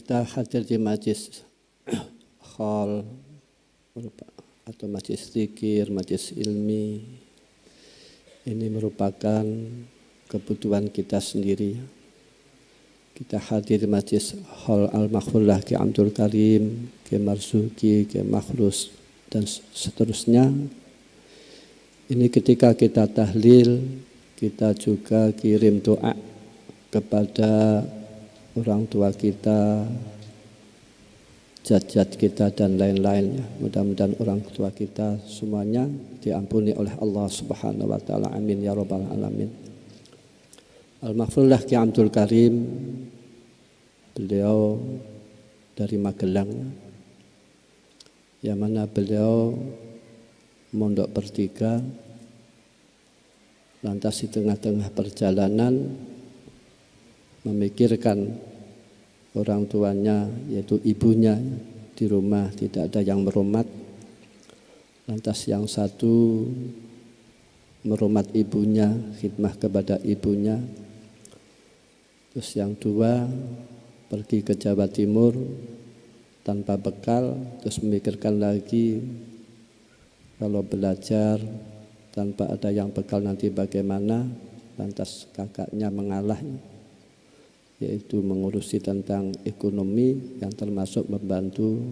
Kita hadir di majlis hall atau majlis zikir, majlis ilmi. Ini merupakan kebutuhan kita sendiri. Kita hadir di majlis hall Al-Maghfurlah Ki Abdul Karim, Ki Marzuki, Ki Makhrus, dan seterusnya. Ini ketika kita tahlil, kita juga kirim doa kepada orang tua kita, jajat kita dan lain-lainnya. Mudah-mudahan orang tua kita semuanya diampuni oleh Allah Subhanahu wa taala. Amin ya rabbal alamin. Al-Maghfurlah Ki Abdul Karim, beliau dari Magelang, yang mana beliau mondok bertiga, lantas di tengah-tengah perjalanan memikirkan orang tuanya, yaitu ibunya di rumah tidak ada yang merumat. Lantas yang satu merumat ibunya, khidmah kepada ibunya. Terus yang dua pergi ke Jawa Timur tanpa bekal, terus memikirkan lagi kalau belajar tanpa ada yang bekal nanti bagaimana. Lantas kakaknya mengalah, yaitu mengurusi tentang ekonomi yang termasuk membantu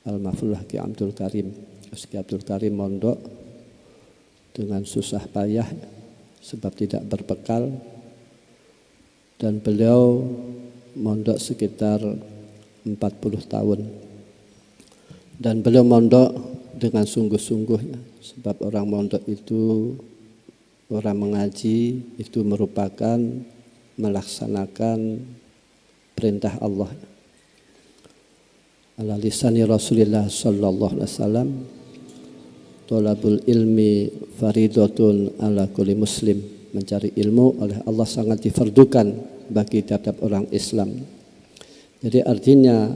Al-Maghfurlah Ki Abdul Karim. Ki Abdul Karim mondok dengan susah payah sebab tidak berbekal, dan beliau mondok sekitar 40 tahun. Dan beliau mondok dengan sungguh-sungguh, sebab orang mondok itu, orang mengaji itu merupakan melaksanakan perintah Allah. Ala lisani Rasulullah sallallahu alaihi wasallam, thalabul ilmi faridatun ala kulli muslim. Mencari ilmu oleh Allah sangat difardukan bagi tiap-tiap orang Islam. Jadi artinya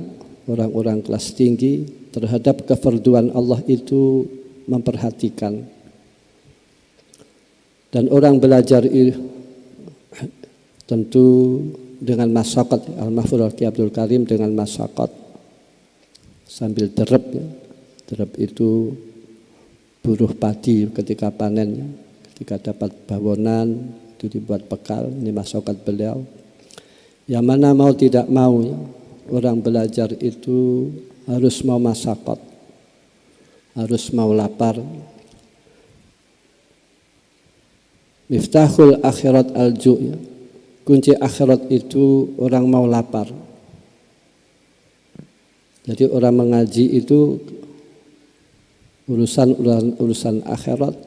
orang-orang kelas tinggi terhadap kefarduan Allah itu memperhatikan. Dan orang belajar tentu dengan masyarakat. Al-Maghfurlah Ki Abdul Karim dengan masyarakat sambil derep, ya. Derep itu buruh padi ketika panennya, ketika dapat bawonan itu dibuat bekal. Ini masyarakat beliau. Yang mana mau tidak mau, ya, orang belajar itu harus mau masyarakat, harus mau lapar. Miftahul akhirat al-ju', ya. Kunci akhirat itu orang mau lapar. Jadi orang mengaji itu urusan akhirat,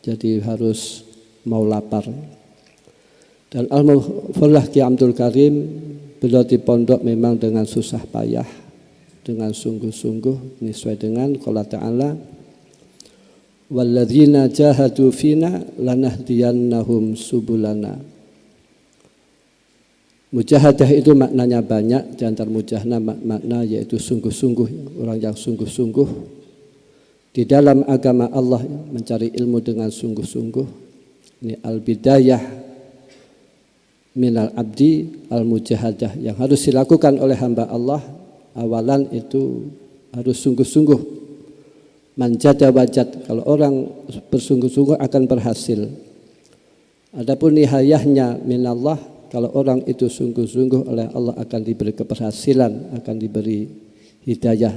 jadi harus mau lapar. Dan Al-Maghfurlah Ki Abdul Karim, beliau di pondok memang dengan susah payah, dengan sungguh-sungguh. Ini sesuai dengan qala ta'ala, walladzina jahadu fina lanahdiyannahum subulana. Mujahadah itu maknanya banyak. Di antara mujahadah makna yaitu sungguh-sungguh, orang yang sungguh-sungguh di dalam agama Allah, mencari ilmu dengan sungguh-sungguh. Ini al-bidayah minal abdi al-mujahadah, yang harus dilakukan oleh hamba Allah. Awalan itu harus sungguh-sungguh. Manjada wajad, kalau orang bersungguh-sungguh akan berhasil. Adapun nihayahnya minallah, kalau orang itu sungguh-sungguh oleh Allah akan diberi keberhasilan, akan diberi hidayah.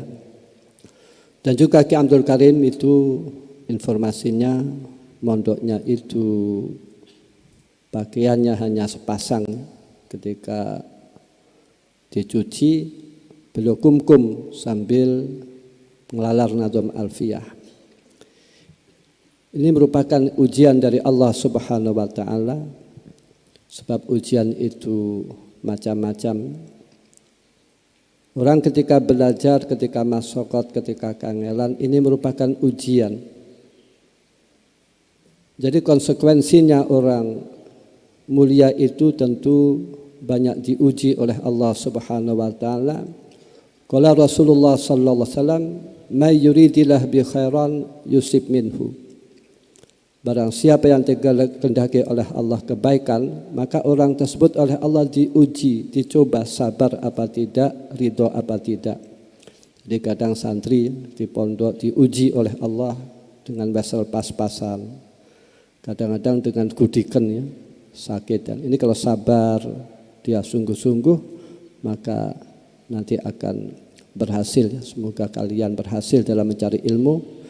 Dan juga Ki Abdul Karim itu informasinya, mondoknya itu pakaiannya hanya sepasang. Ketika dicuci, beliau kumkum sambil ngelalar Nadham Alfiyah. Ini merupakan ujian dari Allah Subhanahu wa taala. Sebab ujian itu macam-macam. Orang ketika belajar, ketika masyarakat, ketika kangelan, ini merupakan ujian. Jadi konsekuensinya orang mulia itu tentu banyak diuji oleh Allah Subhanahu wa taala. Qala Rasulullah sallallahu alaihi wasallam, "May yuridillah bi khairan yusib minhu." Barang siapa yang dikehendaki oleh Allah kebaikan, maka orang tersebut oleh Allah diuji, dicoba sabar apa tidak, ridho apa tidak. Jadi kadang santri di pondok diuji oleh Allah dengan wesel pas-pasan, kadang-kadang dengan gudikan ya, sakit. Dan ini kalau sabar, dia sungguh-sungguh, maka nanti akan berhasil ya. Semoga kalian berhasil dalam mencari ilmu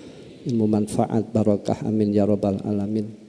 manfaat, barokah, amin ya rabbal alamin.